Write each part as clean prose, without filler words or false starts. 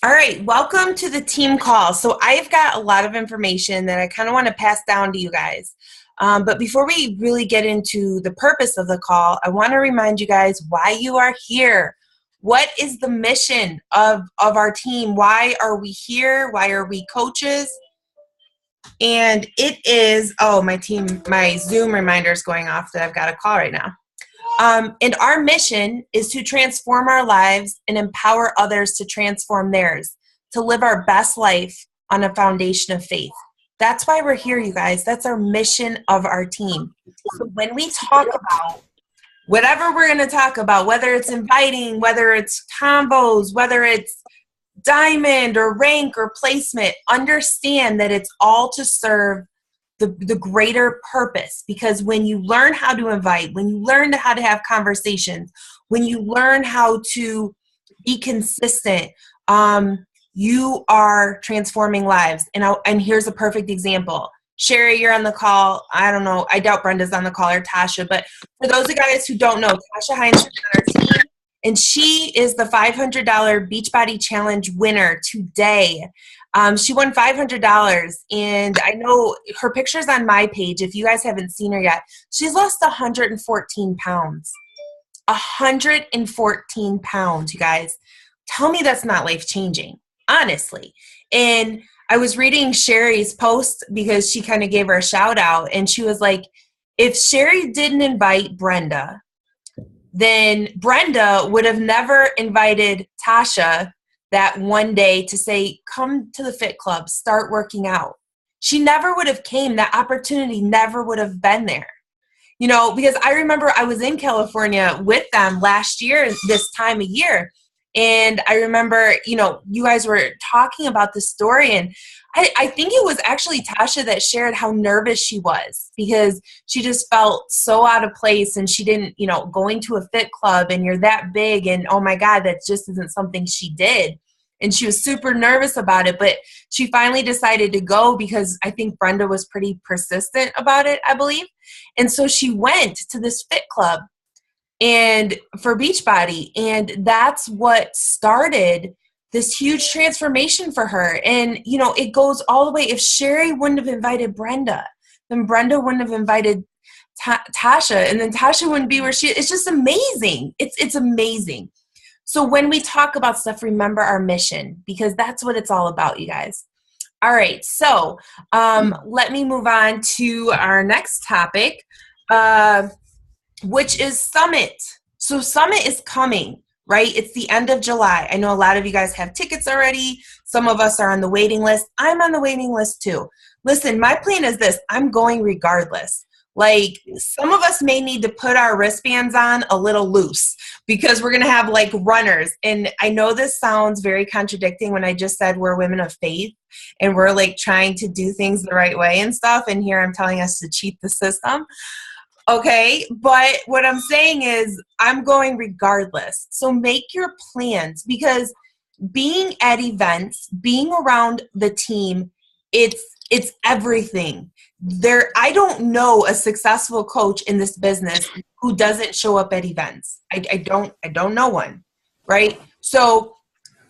All right, welcome to the team call. So I've got a lot of information that I kind of want to pass down to you guys. But before we really get into the purpose of the call, I want to remind you guys why you are here. What is the mission of our team? Why are we here? Why are we coaches? And it is, my Zoom reminder is going off that I've got a call right now. And our mission is to transform our lives and empower others to transform theirs, to live our best life on a foundation of faith. That's why we're here, you guys. That's our mission of our team. So when we talk about whatever we're going to talk about, whether it's inviting, whether it's combos, whether it's diamond or rank or placement, understand that it's all to serve the greater purpose. Because when you learn how to invite, when you learn how to have conversations, when you learn how to be consistent, you are transforming lives. And here's a perfect example. Sherry, you're on the call. I don't know. I doubt Brenda's on the call, or Tasha. But for those of you guys who don't know, Tasha Hines is on our team. And she is the $500 Beachbody Challenge winner today. She won $500, and I know her picture's on my page. If you guys haven't seen her yet, she's lost 114 pounds. 114 pounds, you guys. Tell me that's not life-changing, honestly. And I was reading Sherry's post because she kind of gave her a shout-out, and she was like, if Sherry didn't invite Brenda, then Brenda would have never invited Tasha that one day to say, come to the Fit Club, start working out. She never would have came. That opportunity never would have been there. You know, because I remember I was in California with them last year, this time of year. And I remember, you know, you guys were talking about the story, and I think it was actually Tasha that shared how nervous she was because she just felt so out of place, and she didn't, you know, going to a fit club and you're that big and oh my God, that just isn't something she did. And she was super nervous about it, but she finally decided to go because I think Brenda was pretty persistent about it, I believe. And so she went to this fit club and for Beachbody, and that's what started this huge transformation for her. And, you know, it goes all the way. If Sherry wouldn't have invited Brenda, then Brenda wouldn't have invited Tasha, and then Tasha wouldn't be where she is. It's just amazing. It's amazing. So when we talk about stuff, remember our mission, because that's what it's all about, you guys. All right. So let me move on to our next topic, which is Summit. So Summit is coming, right? It's the end of July. I know a lot of you guys have tickets already. Some of us are on the waiting list. I'm on the waiting list too. Listen, my plan is this. I'm going regardless. Like, some of us may need to put our wristbands on a little loose because we're going to have like runners. And I know this sounds very contradicting when I just said we're women of faith and we're like trying to do things the right way and stuff. And here I'm telling us to cheat the system. Okay, but what I'm saying is I'm going regardless. So make your plans, because being at events, being around the team, it's everything. I don't know a successful coach in this business who doesn't show up at events. I don't know one, right? So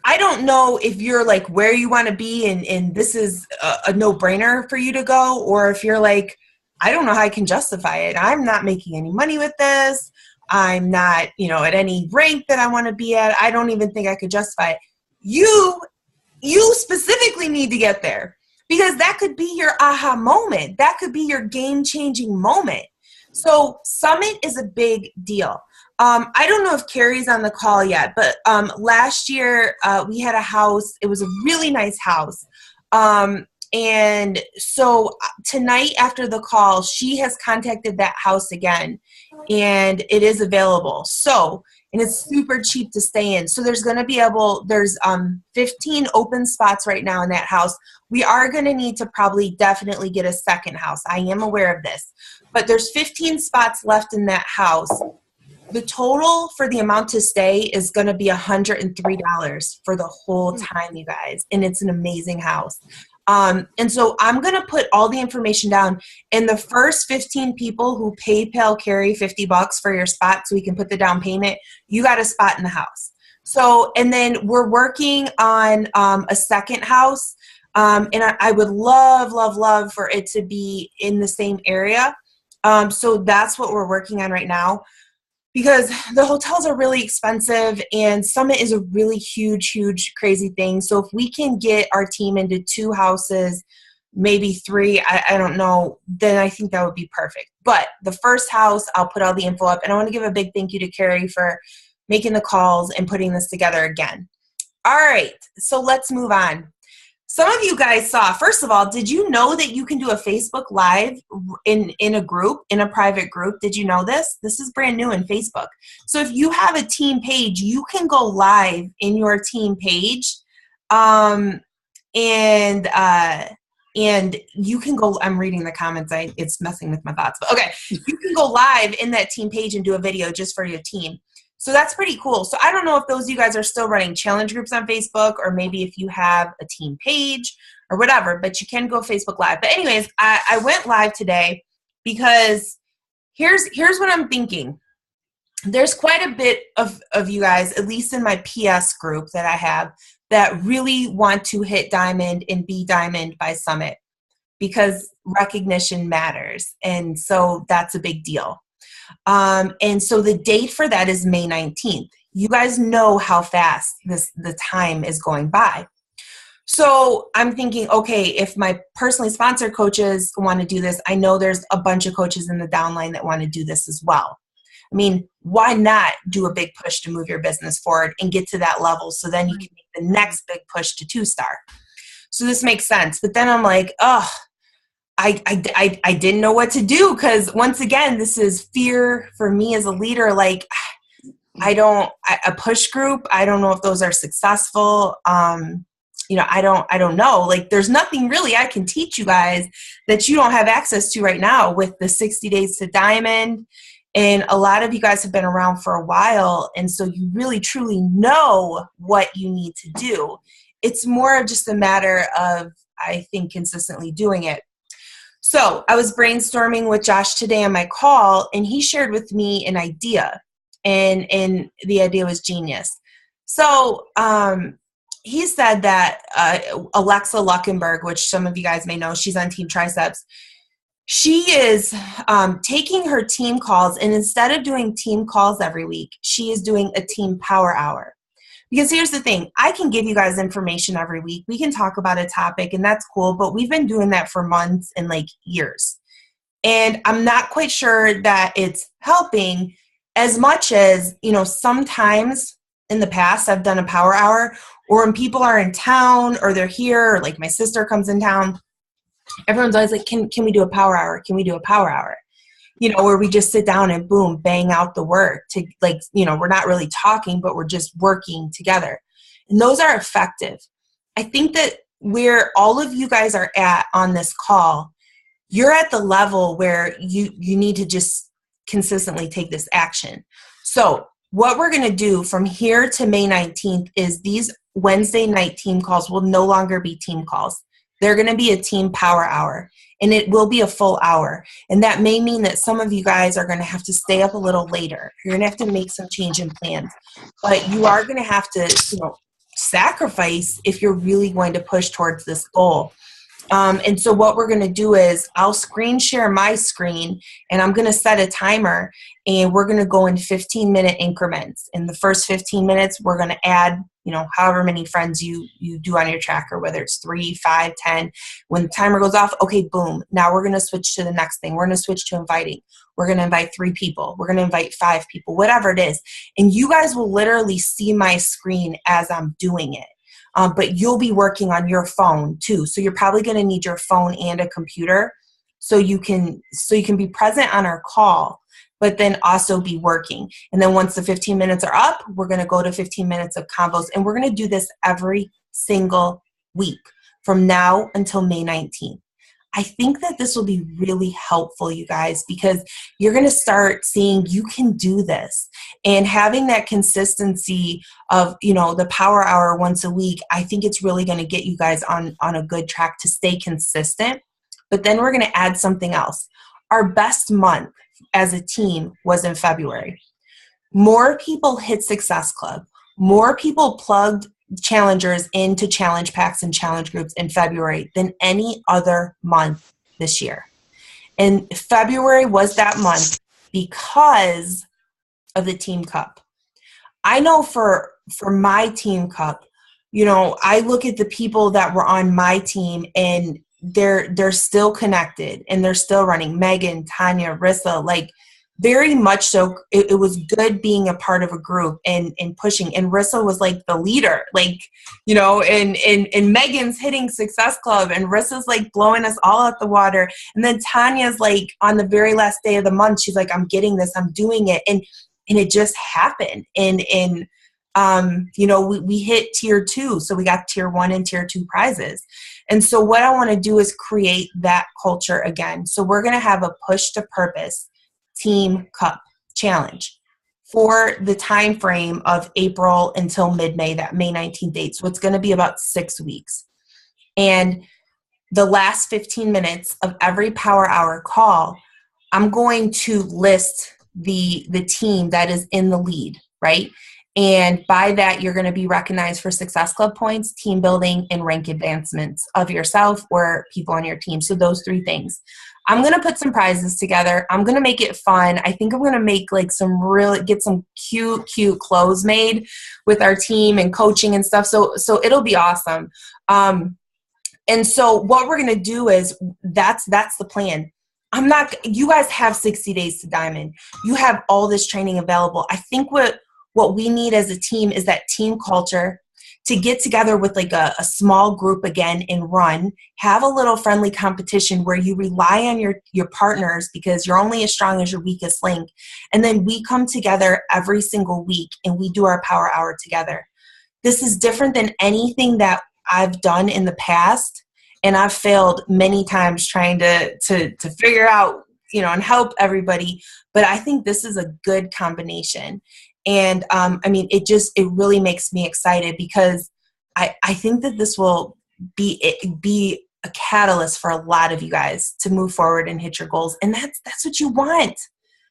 I don't know if you're like where you want to be and this is a no-brainer for you to go, or if you're like, I don't know how I can justify it. I'm not making any money with this. I'm not, you know, at any rank that I want to be at. I don't even think I could justify it. You specifically need to get there, because that could be your aha moment. That could be your game-changing moment. So Summit is a big deal. I don't know if Carrie's on the call yet, but last year we had a house. It was a really nice house. And so tonight after the call, she has contacted that house again, and it is available. So, and it's super cheap to stay in. So there's 15 open spots right now in that house. We are going to need to probably definitely get a second house. I am aware of this, but there's 15 spots left in that house. The total for the amount to stay is going to be $103 for the whole time, you guys. And it's an amazing house. And so I'm going to put all the information down, and the first 15 people who PayPal carry $50 for your spot so we can put the down payment, you got a spot in the house. So, and then we're working on a second house. And I would love, love, love for it to be in the same area. So that's what we're working on right now, because the hotels are really expensive and Summit is a really huge, huge, crazy thing. So if we can get our team into 2 houses, maybe 3, I don't know, then I think that would be perfect. But the first house, I'll put all the info up. And I want to give a big thank you to Carrie for making the calls and putting this together again. All right, so let's move on. Some of you guys saw, first of all, did you know that you can do a Facebook Live in a group, in a private group? Did you know this? This is brand new in Facebook. So if you have a team page, you can go live in your team page, and you can go, I'm reading the comments, it's messing with my thoughts, but okay. You can go live in that team page and do a video just for your team. So that's pretty cool. So I don't know if those of you guys are still running challenge groups on Facebook, or maybe if you have a team page or whatever, but you can go Facebook Live. But anyways, I went live today because here's what I'm thinking. There's quite a bit of you guys, at least in my PS group that I have, that really want to hit diamond and be diamond by Summit, because recognition matters. And so that's a big deal. And so the date for that is May 19th. You guys know how fast the time is going by. So I'm thinking, okay, if my personally sponsored coaches want to do this, I know there's a bunch of coaches in the downline that want to do this as well. I mean, why not do a big push to move your business forward and get to that level, so then you can make the next big push to 2-star. So this makes sense. But then I'm like, oh, I didn't know what to do, because once again, this is fear for me as a leader. Like, a push group, I don't know if those are successful. I don't know. Like, there's nothing really I can teach you guys that you don't have access to right now with the 60 days to diamond. And a lot of you guys have been around for a while, and so you really truly know what you need to do. It's more of just a matter of, I think, consistently doing it. So I was brainstorming with Josh today on my call, and he shared with me an idea, and the idea was genius. So he said that Alexa Luckenberg, which some of you guys may know, she's on Team Triceps. She is taking her team calls, and instead of doing team calls every week, she is doing a team power hour. Because here's the thing, I can give you guys information every week. We can talk about a topic, and that's cool, but we've been doing that for months and like years. And I'm not quite sure that it's helping as much as, sometimes in the past I've done a power hour, or when people are in town or they're here, or like my sister comes in town, everyone's always like, can we do a power hour? Can we do a power hour? Where we just sit down and boom, bang out the work to, like, we're not really talking, but we're just working together. And those are effective. I think that where all of you guys are at on this call, you're at the level where you need to just consistently take this action. So what we're going to do from here to May 19th is these Wednesday night team calls will no longer be team calls. They're going to be a team power hour, and it will be a full hour. And that may mean that some of you guys are going to have to stay up a little later. You're going to have to make some change in plans, but you are going to have to, sacrifice if you're really going to push towards this goal. And so what we're going to do is I'll screen share my screen, and I'm going to set a timer, and we're going to go in 15-minute increments. In the first 15 minutes, we're going to add, however many friends you do on your tracker, whether it's 3, 5, 10. When the timer goes off, okay, boom. Now we're going to switch to the next thing. We're going to switch to inviting. We're going to invite 3 people. We're going to invite 5 people, whatever it is. And you guys will literally see my screen as I'm doing it. But you'll be working on your phone too. So you're probably going to need your phone and a computer so you can be present on our call, but then also be working. And then once the 15 minutes are up, we're going to go to 15 minutes of convos, and we're going to do this every single week from now until May 19th. I think that this will be really helpful, you guys, because you're going to start seeing you can do this, and having that consistency of, the power hour once a week. I think it's really going to get you guys on a good track to stay consistent. But then we're going to add something else. Our best month as a team was in February. More people hit Success Club. more people plugged challengers into challenge packs and challenge groups in February than any other month this year. And February was that month because of the Team Cup. I know for my Team Cup, I look at the people that were on my team and they're still connected and they're still running. Megan, Tanya, Rissa, like very much so. It was good being a part of a group and pushing. And Rissa was like the leader, like, and Megan's hitting Success Club and Rissa's like blowing us all out the water. And then Tanya's like on the very last day of the month, she's like, I'm getting this, I'm doing it. And it just happened. And we hit tier 2. So we got tier 1 and tier 2 prizes. And so what I want to do is create that culture again. So we're going to have a push to purpose Team Cup challenge for the time frame of April until mid-May, that May 19th date. So it's going to be about 6 weeks. And the last 15 minutes of every Power Hour call, I'm going to list the team that is in the lead, right? And by that, you're going to be recognized for Success Club points, team building, and rank advancements of yourself or people on your team. So those 3 things. I'm going to put some prizes together. I'm going to make it fun. I think I'm going to make like get some cute clothes made with our team and coaching and stuff. So it'll be awesome. And so what we're going to do is that's the plan. You guys have 60 days to diamond. You have all this training available. I think what we need as a team is that team culture, to get together with like a small group again and run, have a little friendly competition where you rely on your partners because you're only as strong as your weakest link. And then we come together every single week and we do our Power Hour together. This is different than anything that I've done in the past. And I've failed many times trying to figure out, and help everybody. But I think this is a good combination. And it really makes me excited because I think that this will be a catalyst for a lot of you guys to move forward and hit your goals. And that's what you want,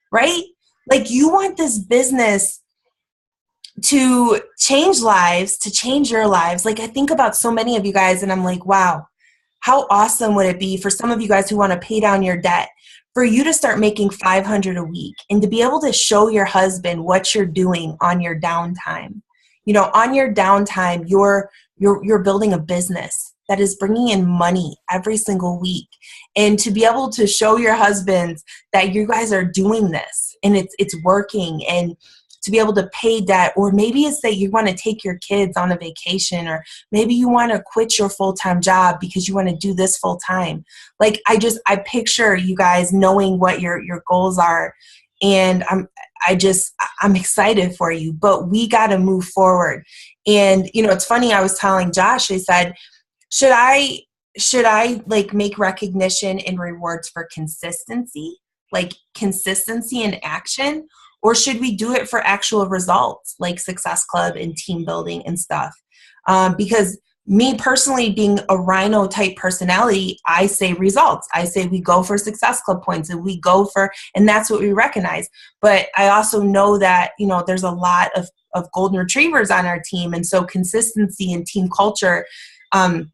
right? Like you want this business to change lives, to change your lives. Like I think about so many of you guys and I'm like, wow, how awesome would it be for some of you guys who want to pay down your debt, for you to start making $500 a week and to be able to show your husband what you're doing on your downtime. On your downtime, you're building a business that is bringing in money every single week. And to be able to show your husbands that you guys are doing this and it's working, and to be able to pay debt, or maybe it's that you want to take your kids on a vacation, or maybe you want to quit your full-time job because you want to do this full-time. Like I picture you guys knowing what your goals are, and I'm excited for you, but we got to move forward. And it's funny, I was telling Josh, I said, should I like make recognition and rewards for consistency, like consistency in action? Or should we do it for actual results like Success Club and team building and stuff? Because me personally, being a rhino type personality, I say results. I say we go for Success Club points and and that's what we recognize. But I also know that, there's a lot of golden retrievers on our team. And so consistency and team culture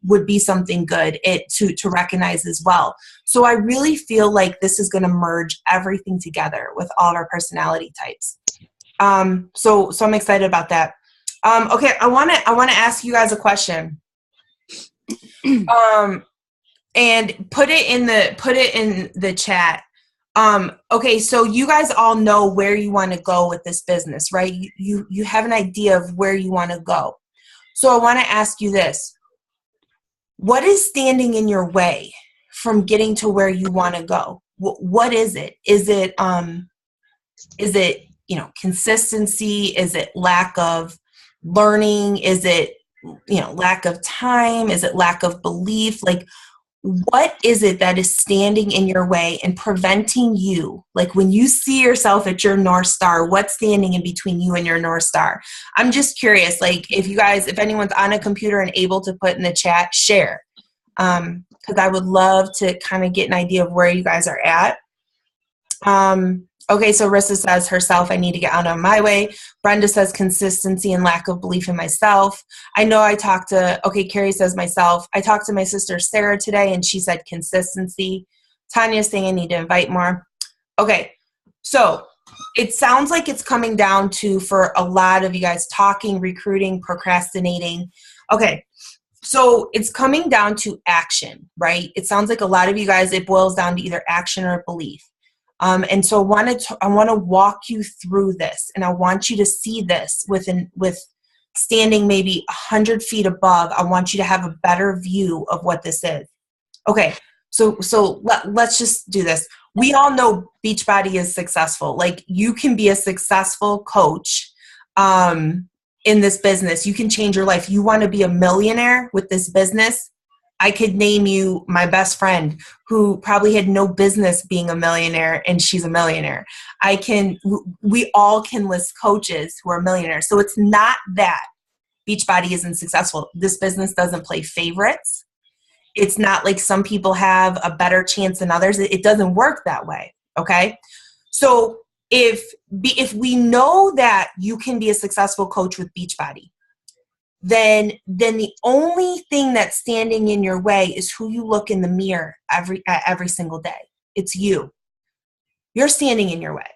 would be something good to recognize as well. So I really feel like this is going to merge everything together with all of our personality types. So I'm excited about that. Okay, I want to ask you guys a question. And put it in the chat. Okay, so you guys all know where you want to go with this business, right? You have an idea of where you want to go. So I want to ask you this. What is standing in your way from getting to where you want to go? What is it? Is it consistency? Is it lack of learning? Is it lack of time? Is it lack of belief? Like, what is it that is standing in your way and preventing you? Like when you see yourself at your North Star, what's standing in between you and your North Star? I'm just curious, like if anyone's on a computer and able to put in the chat, share. Because I would love to kind of get an idea of where you guys are at. Okay, so Rissa says herself, I need to get out of my way. Brenda says consistency and lack of belief in myself. I know Carrie says myself. I talked to my sister Sarah today and she said consistency. Tanya's saying I need to invite more. Okay, so it sounds like it's coming down to, for a lot of you guys, talking, recruiting, procrastinating. Okay, so it's coming down to action, right? It sounds like a lot of you guys, it boils down to either action or belief. And so I want to walk you through this, and I want you to see this with standing maybe 100 feet above. I want you to have a better view of what this is. Okay, so let's just do this. We all know Beachbody is successful. Like, you can be a successful coach in this business. You can change your life. You want to be a millionaire with this business? I could name you my best friend who probably had no business being a millionaire, and she's a millionaire. We all can list coaches who are millionaires. So it's not that Beachbody isn't successful. This business doesn't play favorites. It's not like some people have a better chance than others. It doesn't work that way, okay? So if we know that you can be a successful coach with Beachbody, then the only thing that's standing in your way is who you look in the mirror every single day. It's you. You're standing in your way.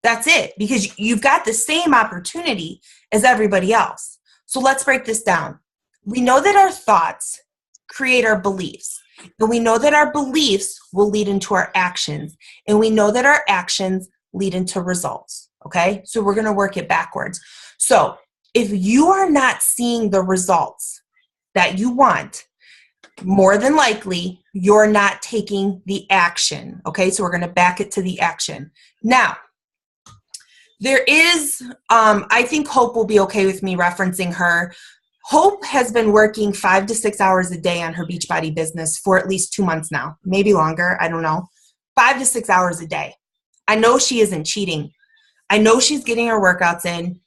That's it, because you've got the same opportunity as everybody else. So let's break this down. We know that our thoughts create our beliefs, and we know that our beliefs will lead into our actions, and we know that our actions lead into results, okay? So we're going to work it backwards. So if you are not seeing the results that you want, more than likely, you're not taking the action, okay? So we're going to back it to the action. Now, there is, I think Hope will be okay with me referencing her. Hope has been working 5 to 6 hours a day on her Beachbody business for at least 2 months now, maybe longer, I don't know. 5 to 6 hours a day. I know she isn't cheating. I know she's getting her workouts in.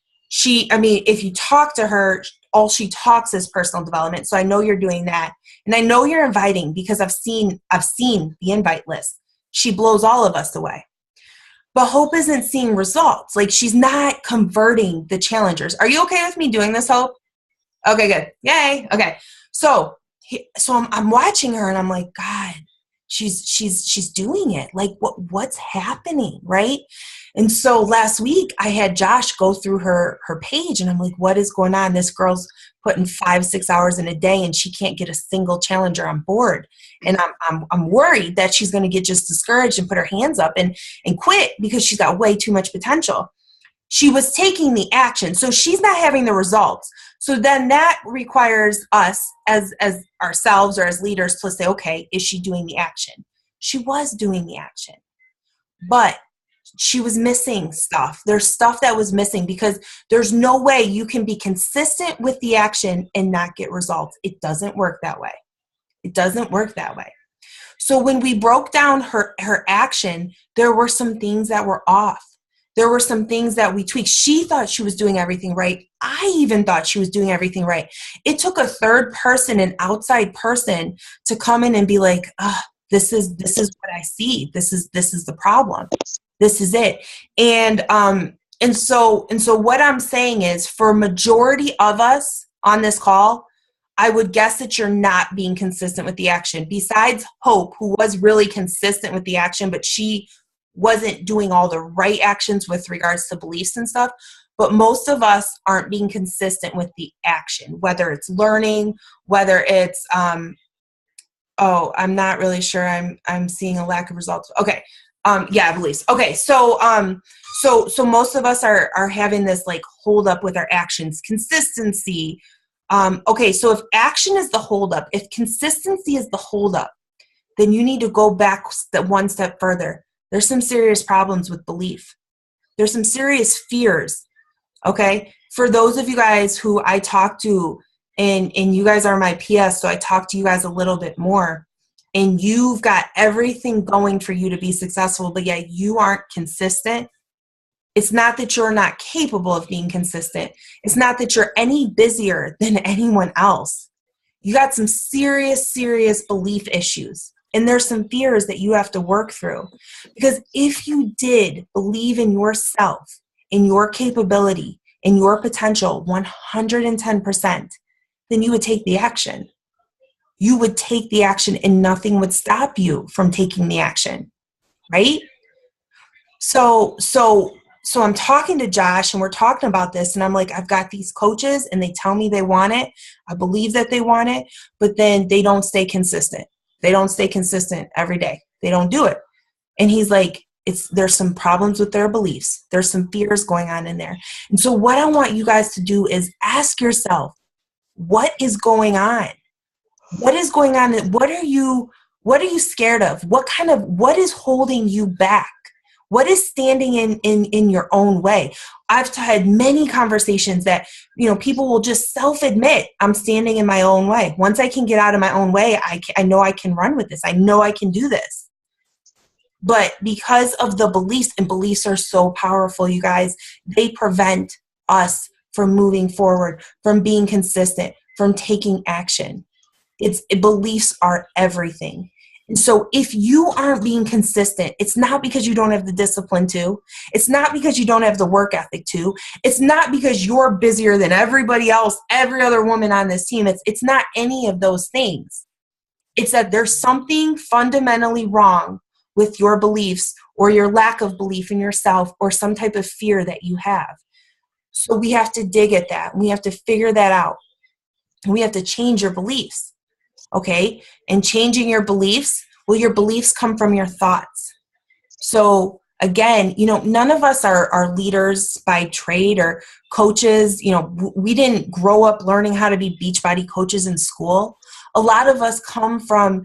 If you talk to her, all she talks is personal development. So I know you're doing that. And I know you're inviting, because I've seen the invite list. She blows all of us away. But Hope isn't seeing results. Like, she's not converting the challengers. Are you okay with me doing this, Hope? Okay, good. Yay. Okay. So I'm watching her and I'm like, God, she's doing it. Like, what's happening, right? And so last week I had Josh go through her page, and I'm like, what is going on? This girl's putting 5-6 hours in a day, and she can't get a single challenger on board. And I'm worried that she's going to get just discouraged and put her hands up and quit, because she's got way too much potential. She was taking the action, so she's not having the results. So then that requires us as ourselves or as leaders to say, okay, is she doing the action? She was doing the action, but she was missing stuff. There's stuff that was missing, because there's no way you can be consistent with the action and not get results. It doesn't work that way. It doesn't work that way. So when we broke down her action, there were some things that were off. There were some things that we tweaked. She thought she was doing everything right. I even thought she was doing everything right. It took a third person, an outside person, to come in and be like, this is what I see. This is the problem. This is it. And so what I'm saying is, for a majority of us on this call, I would guess that you're not being consistent with the action. Besides Hope, who was really consistent with the action, but she wasn't doing all the right actions with regards to beliefs and stuff. But most of us aren't being consistent with the action, whether it's learning, whether it's, I'm not really sure. I'm seeing a lack of results. Okay. Beliefs. Okay. So most of us are having this like hold up with our actions, consistency. Okay. So if action is the hold up, if consistency is the hold up, then you need to go back one step further. There's some serious problems with belief. There's some serious fears, okay? For those of you guys who I talk to, and you guys are my PS, so I talk to you guys a little bit more, and you've got everything going for you to be successful, but yet you aren't consistent. It's not that you're not capable of being consistent. It's not that you're any busier than anyone else. You got some serious, serious belief issues. And there's some fears that you have to work through. Because if you did believe in yourself, in your capability, in your potential 110%, then you would take the action. You would take the action and nothing would stop you from taking the action, right? So I'm talking to Josh and we're talking about this and I'm like, I've got these coaches and they tell me they want it. I believe that they want it, but then they don't stay consistent. They don't stay consistent every day. They don't do it. And he's like, there's some problems with their beliefs. There's some fears going on in there. And so what I want you guys to do is ask yourself, what is going on? What is going on? What are you scared of? What is holding you back? What is standing in your own way? I've had many conversations that, people will just self-admit, I'm standing in my own way. Once I can get out of my own way, I know I can run with this. I know I can do this. But because of the beliefs, and beliefs are so powerful, you guys, they prevent us from moving forward, from being consistent, from taking action. Beliefs are everything. And so if you aren't being consistent, it's not because you don't have the discipline to. It's not because you don't have the work ethic to. It's not because you're busier than everybody else, every other woman on this team. It's not any of those things. It's that there's something fundamentally wrong with your beliefs or your lack of belief in yourself or some type of fear that you have. So we have to dig at that. We have to figure that out. We have to change your beliefs. Okay? And changing your beliefs, well, your beliefs come from your thoughts. So again, none of us are leaders by trade or coaches. We didn't grow up learning how to be Beachbody coaches in school. A lot of us come from,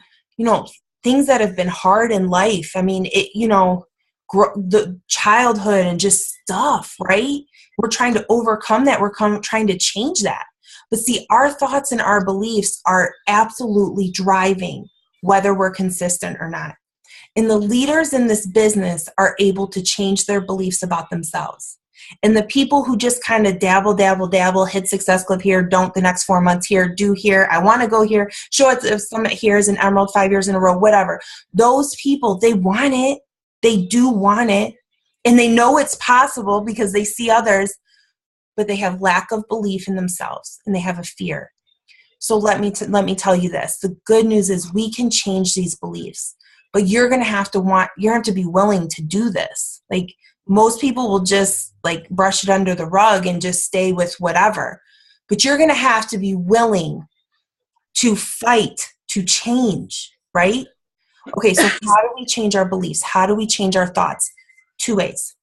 things that have been hard in life. I mean, the childhood and just stuff, right? We're trying to overcome that. We're trying to change that. But see, our thoughts and our beliefs are absolutely driving whether we're consistent or not. And the leaders in this business are able to change their beliefs about themselves. And the people who just kind of dabble, hit Success Club here, don't the next 4 months here, do here, I want to go here, show it to Summit here as an Emerald 5 years in a row, whatever. Those people, they want it. They do want it. And they know it's possible because they see others, but they have lack of belief in themselves and they have a fear. So let me tell you this. The good news is we can change these beliefs, but you're going to have to be willing to do this. Like most people will just brush it under the rug and just stay with whatever, but you're going to have to be willing to fight, to change, right? Okay. So how do we change our beliefs? How do we change our thoughts? 2 ways.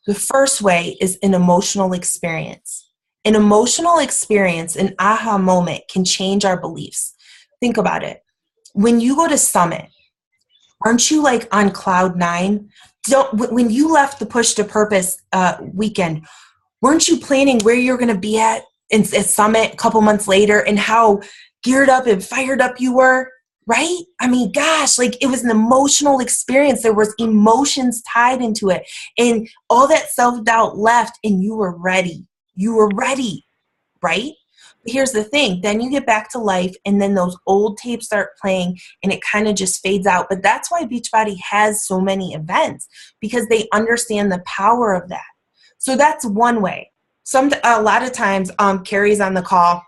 The first way is an emotional experience. An emotional experience, an aha moment can change our beliefs. Think about it. When you go to Summit, aren't you on cloud 9? When you left the Push to Purpose weekend, weren't you planning where you're going to be at Summit a couple months later and how geared up and fired up you were? Right? I mean, gosh, it was an emotional experience. There was emotions tied into it. And all that self-doubt left and you were ready. You were ready, right? But here's the thing. Then you get back to life and then those old tapes start playing and it kind of just fades out. But that's why Beachbody has so many events because they understand the power of that. So that's one way. A lot of times, Carrie's on the call.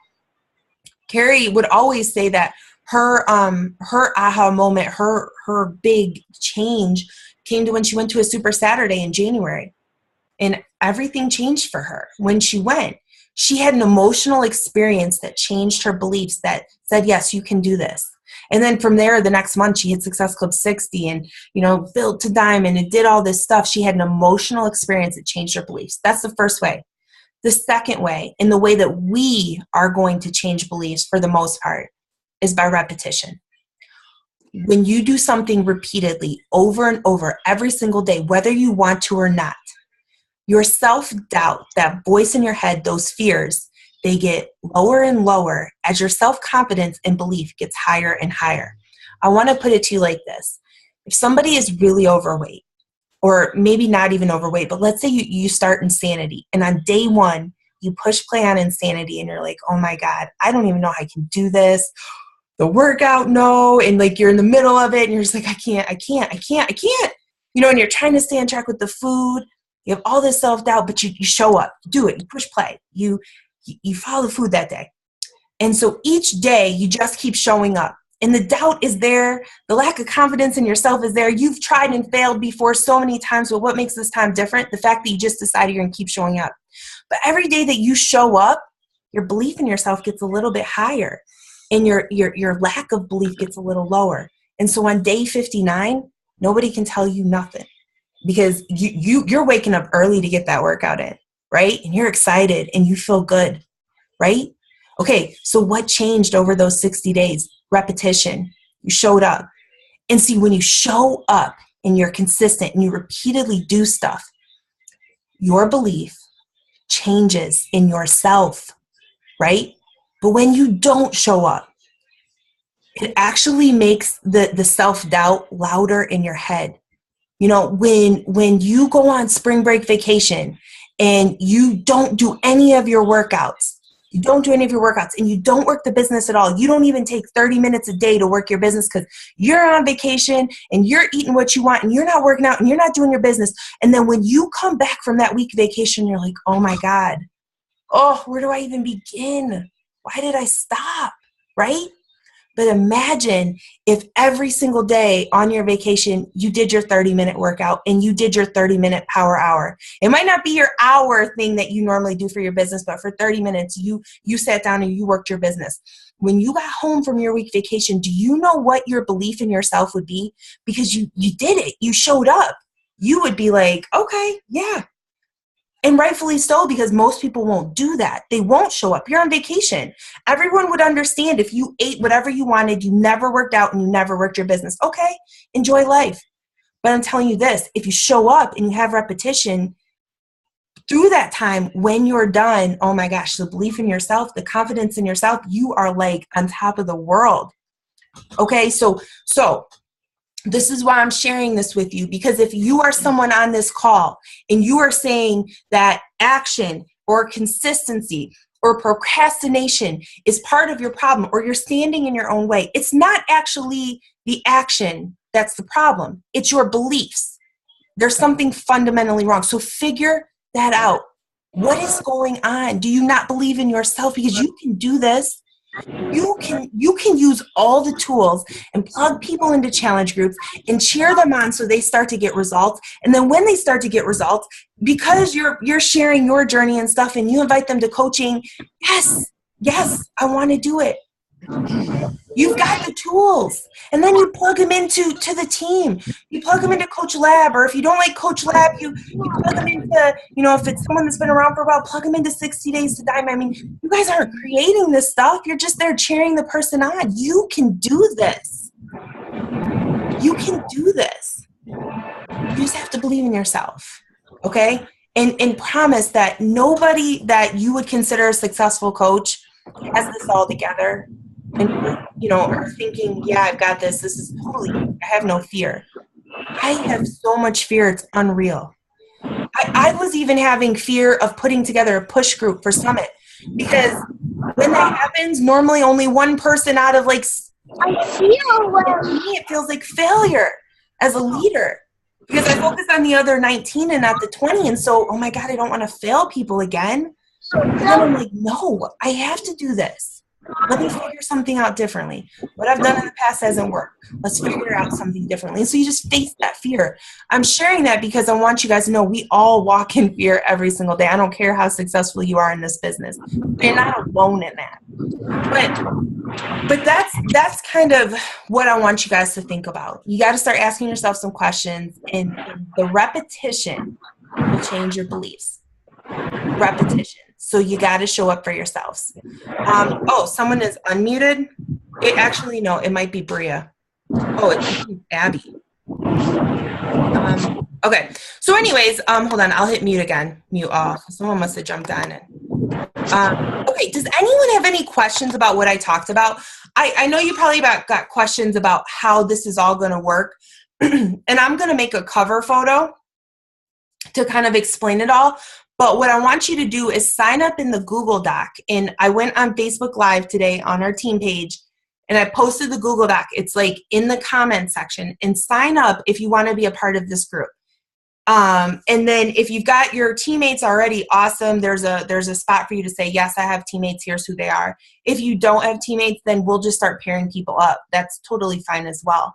Carrie would always say that her aha moment, her big change came to when she went to a Super Saturday in January. And everything changed for her when she went. She had an emotional experience that changed her beliefs that said, yes, you can do this. And then from there, the next month, she hit Success Club 60 and, built to diamond and did all this stuff. She had an emotional experience that changed her beliefs. That's the first way. The second way, in the way that we are going to change beliefs for the most part, is by repetition. When you do something repeatedly over and over every single day, whether you want to or not, your self-doubt, that voice in your head, those fears, they get lower and lower as your self-confidence and belief gets higher and higher. I want to put it to you like this. If somebody is really overweight, or maybe not even overweight, but let's say you start Insanity, and on day 1, you push play on Insanity, and you're like, oh my God, I don't even know how I can do this. the workout no, and like you're in the middle of it and you're just like, I can't. You know, and you're trying to stay on track with the food. You have all this self-doubt, but you show up, you do it, you push play, you follow the food that day. And so each day you just keep showing up. And the doubt is there. The lack of confidence in yourself is there. You've tried and failed before so many times, but what makes this time different? The fact that you just decided you're going to keep showing up. But every day that you show up, your belief in yourself gets a little bit higher, and your lack of belief gets a little lower. And so on day 59, nobody can tell you nothing, because you're waking up early to get that workout in, right? And you're excited and you feel good, right? Okay, so what changed over those 60 days? Repetition. You showed up. And see, when you show up and you're consistent and you repeatedly do stuff, your belief changes in yourself, right? But when you don't show up, it actually makes the self-doubt louder in your head. You know, when you go on spring break vacation and you don't do any of your workouts, and you don't work the business at all. You don't even take 30 minutes a day to work your business because you're on vacation and you're eating what you want and you're not working out and you're not doing your business. And then when you come back from that week vacation, you're like, oh my God, oh, where do I even begin? Why did I stop? Right? But imagine if every single day on your vacation, you did your 30-minute workout and you did your 30-minute power hour. It might not be your hour thing that you normally do for your business, but for 30 minutes, you sat down and you worked your business. When you got home from your week vacation, do you know what your belief in yourself would be? Because you did it. You showed up. You would be like, okay, yeah. And rightfully so, because most people won't do that. They won't show up. You're on vacation. Everyone would understand if you ate whatever you wanted, you never worked out, and you never worked your business. Okay, enjoy life. But I'm telling you this, if you show up and you have repetition through that time, when you're done, oh my gosh, the belief in yourself, the confidence in yourself, you are like on top of the world. Okay, so this is why I'm sharing this with you, because if you are someone on this call and you are saying that action or consistency or procrastination is part of your problem, or you're standing in your own way, it's not actually the action that's the problem. It's your beliefs. There's something fundamentally wrong. So figure that out. What is going on? Do you not believe in yourself? Because you can do this. You can use all the tools and plug people into challenge groups and cheer them on so they start to get results. And then when they start to get results, because you're sharing your journey and stuff and you invite them to coaching, yes, I want to do it. You've got the tools. And then you plug them into the team. You plug them into Coach Lab, or if you don't like Coach Lab, you plug them into, if it's someone that's been around for a while, plug them into 60 Days to Diamond. I mean, you guys aren't creating this stuff. You're just there cheering the person on. You can do this. You can do this. You just have to believe in yourself. Okay? And promise that nobody that you would consider a successful coach has this all together. And, are thinking, yeah, I've got this. This is totally, I have no fear. I have so much fear. It's unreal. I was even having fear of putting together a push group for Summit, because when that happens, normally only one person out of it feels like failure as a leader, because I focus on the other 19 and not the 20. And so, oh my God, I don't want to fail people again. And then I'm like, no, I have to do this. Let me figure something out differently. What I've done in the past hasn't worked. Let's figure out something differently. And so you just face that fear. I'm sharing that because I want you guys to know we all walk in fear every single day. I don't care how successful you are in this business. You're not alone in that. But that's kind of what I want you guys to think about. You got to start asking yourself some questions, and the repetition will change your beliefs. Repetition. So you got to show up for yourselves. Someone is unmuted. It might be Bria. Oh, it's Abby. Okay. So anyways, hold on. I'll hit mute again. Mute off. Someone must have jumped on it. Okay. Does anyone have any questions about what I talked about? I know you probably got questions about how this is all going to work. And I'm going to make a cover photo to kind of explain it all. But what I want you to do is sign up in the Google Doc. And I went on Facebook Live today on our team page, And I posted the Google Doc. It's like in the comment section, and sign up if you want to be a part of this group. And then if you've got your teammates already, awesome. There's a spot for you to say, yes, I have teammates. Here's who they are. If you don't have teammates, then we'll just start pairing people up. That's totally fine as well.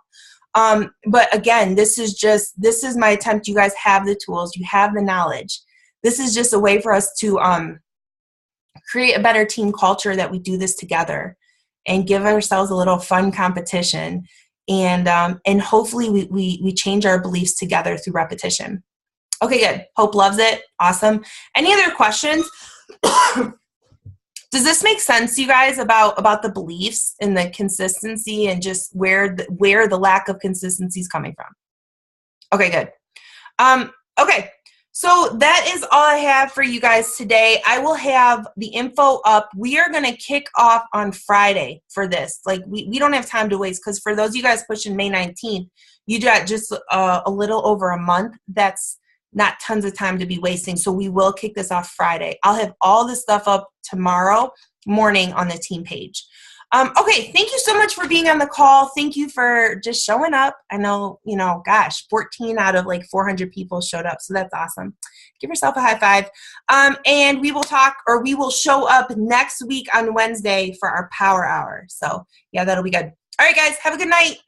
But again, this is my attempt. You guys have the tools. You have the knowledge. This is just a way for us to create a better team culture, that we do this together and give ourselves a little fun competition. And hopefully we change our beliefs together through repetition. Okay, good. Hope loves it. Awesome. Any other questions? Does this make sense to you guys about the beliefs and the consistency, and just where the lack of consistency is coming from? Okay, good. Okay, so that is all I have for you guys today. I will have the info up. We are going to kick off on Friday for this. Like, we don't have time to waste, because for those of you guys pushing May 19th, you got just a little over a month. That's not tons of time to be wasting. So we will kick this off Friday. I'll have all this stuff up tomorrow morning on the team page. Okay, thank you so much for being on the call. Thank you for just showing up. I know, gosh, 14 out of like 400 people showed up, so that's awesome. Give yourself a high five. And we will show up next week on Wednesday for our power hour. So yeah, that'll be good. All right, guys, have a good night.